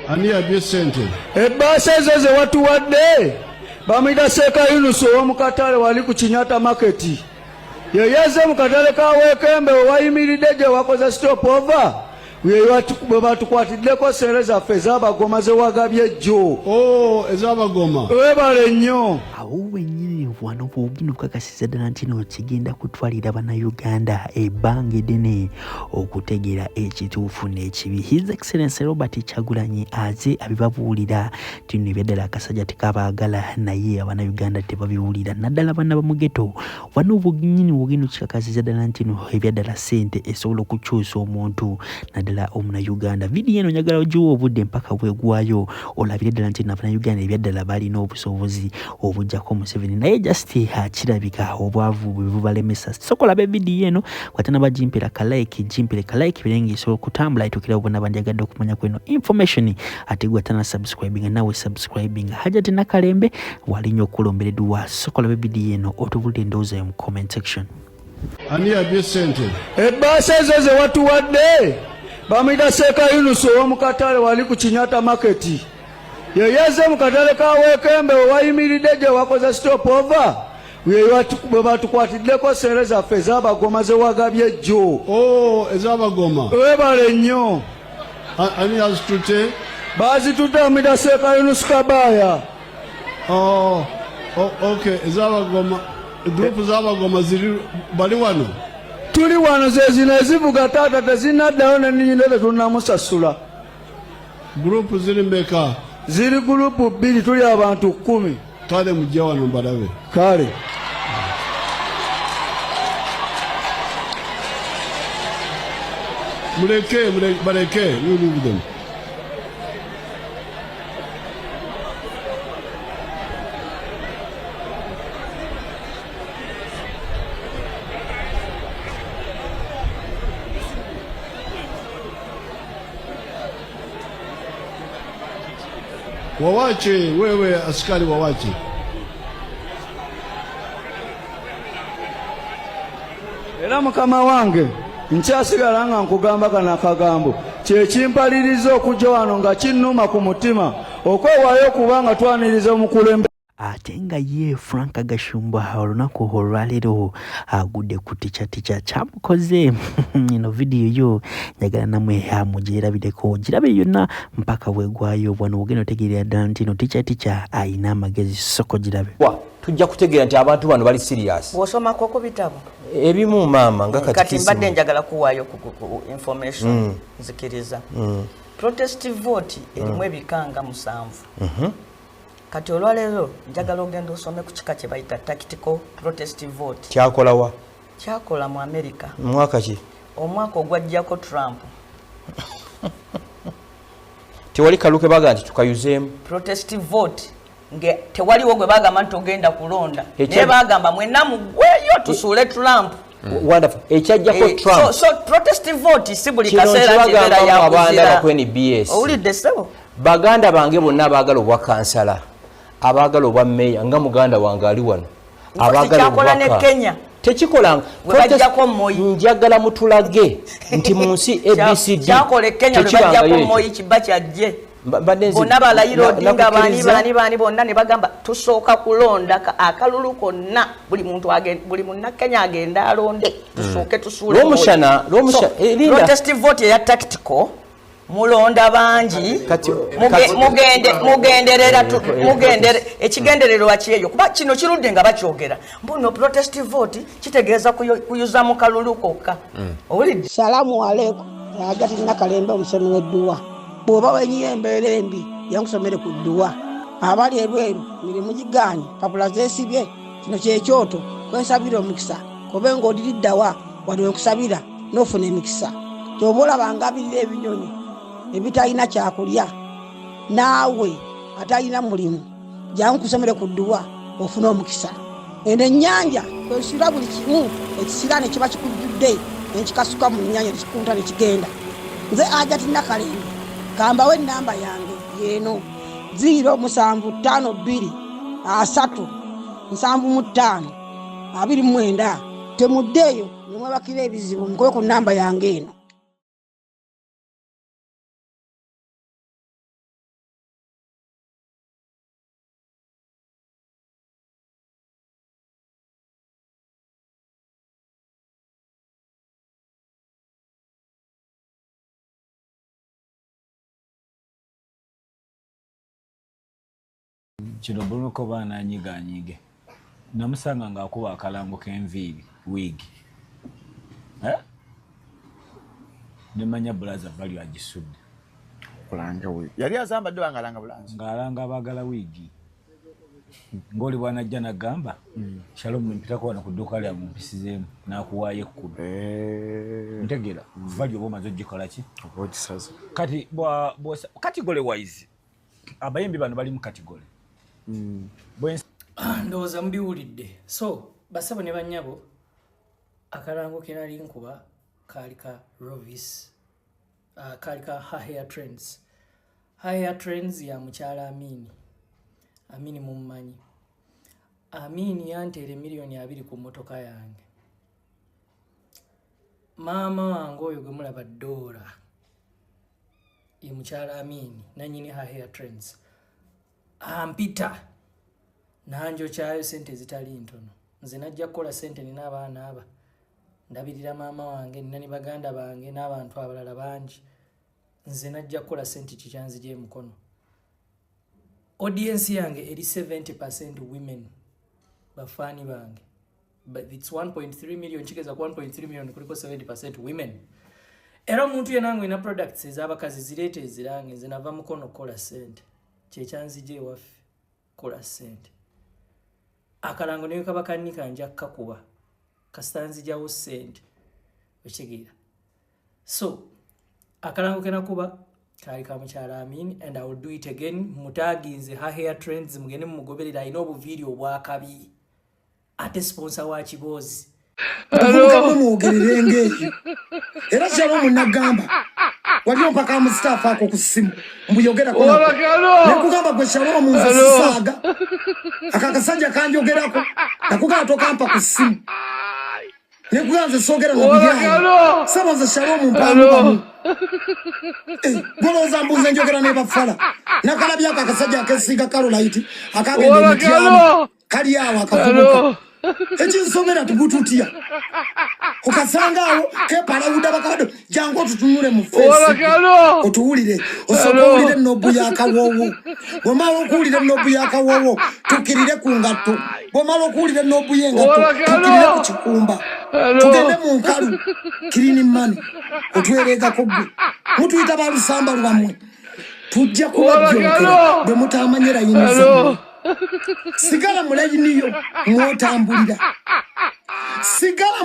Ani yabye ssente? Ebbaasa ezo ze watuwadde bamuyita Seeka Yunusu ow'omu katale wali ku Kinyata maketi. Ye yazze mu katale ka Weekembe wayimiridde gye wakoze stop over. Bwe batukwatiddeko sente zaffe ez'Abagoma ze wagabye jjo. Ez'Abagoma. Weebale nnyo. Awo wennyini wano bw'ogenda okukakasiza ddala nti no kigenda kutwalira bannayuganda ebbanga eddene okutegeera ekituufu n'ekibi. His Excellency Robert Kyagulanyi aze abibabuulira nti nno ebyaddala akasajja tekabaagala naye abannayuganda tebabiwulira naddala banna bamugeto. Wano bw'ogenda okukakasiza ddala nti no ebyaddala ssente esobola okukyusa omuntu naddala omunnayuganda. Vidiyo eno njagala ogiwa obudde mpaka bwegwayo olabire ddala nti n'abannayuganda ebyaddala balina obusobozi obujjako Museveni naye just kirabika obwavu bwe bubalemesa. Sokola be vidiyo eno kwatana bajimpira jimpire kalike birengeso okutambula itukira obona banjagadde okumanya kweno information ate gwatana subscribing nawe subscribing Hajati Nakalembe walinyo okulomberedwa. Sokola be vidiyo eno otubulire endowooza mu comment section. Ani yabye ssente? Ebbaasa ezo ze watuwadde bamuyita Seeka Yunusu ow'omu katale wali ku Kinyata maketi. Ye yazze mu katale ka Weekembe wayimiridde gye wakoze stop over. Bwe batukwatiddeko sente zaffe ez'Abagoma ze wagabye jjo. Ez'Abagoma. Weebale nnyo. Ani yazitutte? Bazitutte bamuyita Seeka Yunusu Kabaya. Okay, ez'Abagoma. Group z'Abagoma ziri bali wano. Tuli wano ze zino ezivuga taata tezinaddayo n'ennyinyi tetunnamusasula. Group ziri mmeka? Ziri gurupu 2 tuli abantu 10. Kale mujja wano mbalabe. Kale. Baleke, you leave them. Wawache, wewe askari wawache. Era mukama wange nkyasigala nga nkugamba kana akagambo kyekimpaliriza okujja wano nga kinnuma ku mutima okwewaayo kubanga twaniriza omukulembeze. Ate nga ye Frank Gashumba olunaku olwaleero agudde ku tica kyamukoze. Ino vidiyo yo njagala namwe mugyerabireko girabe yonna mpaka bwegwayo bwano ogenda otegeera ddala nti no tica ayina amagezi soko girabe. Tujja kutegeera nti abantu bano bali serious. Bw'osomako ku bitabo ebimu maama nga kati mbadde njagala kuwaayo ku information nzikiriza. Protest vote erimu ebikanga 7. Kati olwaleero njagala ogenda osome ku kika kye bayita tactical protest vote. Kyakola wa? Kyakola mu America. Mwaka ki? Omwaka ogwajjako Trump. Tewali kaluke baga nti tukayuzeemu. Protest vote nge tewaliwo gwe bagamba nti ogenda kulonda. Naye bagamba mwenna mugweyo tusuule Trump. Wonderful. Ekyajjako Trump. So protest vote si buli kaseera kibeera ya abanda ku NBS. Owulidde sebo? Baganda bange bonna abaagala obwa kansala, abaagala obwa meya nga muganda wange ali wano. Abaagala obwa ne Kenya. Tekikola webajjako Moyi. Njagala mutulage nti mu nsi ABCD. Kyakole Kenya webajjako Moyi kiba kyajje. Bonna balayiro Odinga bani bonna ne bagamba tusooka kulonda akalulu konna buli munna Kenya agenda alonde tusooke tusuule. Protest vote ya tactical mulonda bangi mugendere ekigendererwa kyeyo kuba kino kirudde nga bakyogera mbuno protest vote kitegeeza kuyuza mu kalulu kokka. Owulidde? Salamu alaikum. Hajati Nakalembe omusomyi w'edduwa. Bw'oba wenyiye embeera embi yankusomere ku dduwa. Abali ebweru mirimu gigaanye papula zeesibye kino kyekyoto kwensabira omukisa kobe ng'odiriddawa wali wenkusabira n'ofuna emikisa. Ky'oba olabanga abirira ebinyonyi ebitalina kyakulya naawe atalina mulimu jangu kusomere ku dduwa ofuna omukisa. Eno ennyanja kwesira buli kimu ekisira ne kiba kikujjudde nekikasuka mu nnyanja nekikunta nekigenda. Nze Hajati Nakalembe kambawo ennamba yange yeeno 052537529. Temuddeeyo ne mwebakira ebizibu nkoye ku nnamba yange eno. kino Bruno baana anyiganyige namusanga ng'akuba akalango k'enviiri wig nemanya bulaza value agisudde kulanga wig yali azambadde bangalanga bulaza ng'alanga abaagala wigi ng'oli bwanajja n'agamba Shalom mpitako wano ku dduuka lya mumpisizeemu n'akuwaayo 10 ntegeera value oba omaze ogikola ki ogisaza kati category wise abayimbi bano bali mu category ndowooza mubiwulidde so basabo ne bannyabo akalango ke nali nkuba kaali ka Rovis kaali ka Hair Trends. Hair Trends ya mukyala Amini mummanyi. Amini yanteere $2,000,000 ku mmotoka yange. Maama wange oyo gwe mulaba Dora ye mukyala Amini nannyini Hair Trends ampita nanjokyayo sente zitali ntono. Nze najja kukola sente nina abaana aba ndabirira maama wange nina ne baganda bange n'abantu abalala bangi. Nze najja kukola sente kikyanzigye mukono. Audience yange eri 70% women bafani bange, but it's 1.3 million chikeza 1.3 million kuliko 70% women. Era omuntu yenango ina products ez'abakazi zireete ezirange nze nava mukono kola sente kyekyanzigye waffe kola sente. Akalango nayo kaba kanika nja kakuba kastanzigyawo sente okitegeera. So akalango kenakuba kali ka mukyala Amini and I will do it again. Mutaginze Hair Trends mugende mugoberera ino obu video bwakabi ate sponsor wa Kibozi Hello mugererenge era Shalom munagamba waliyo mpaka mu staff ako ku simu mbuyogera ko nakugamba gwe Shalom munzisaga akakasajja kanjogerako nakugamba tokampa ku simu nekuganze sogera na bujana sabaza Shalom mpamu boloza mbuze njogera ne bafala nakalabya akakasajja akesiga Carolite akagenda mutiano kali yawo akavubuka ekinsomera tubututia ukasanga ke palawuda bakado jango tutunule mu face otuwulire osobolire nobu yakawowo bomalo okuwulire nobu yakawowo tukirire ku ngato bomalo okuwulire nobu yengato tukirire ku kikumba tugende mu nkalu kirini mani otwereza ko gwe mutuyita balusamba lwamwe tujja kubabyokera bwe mutamanyera yinza sigala mulayi niyo mwotambulira sigala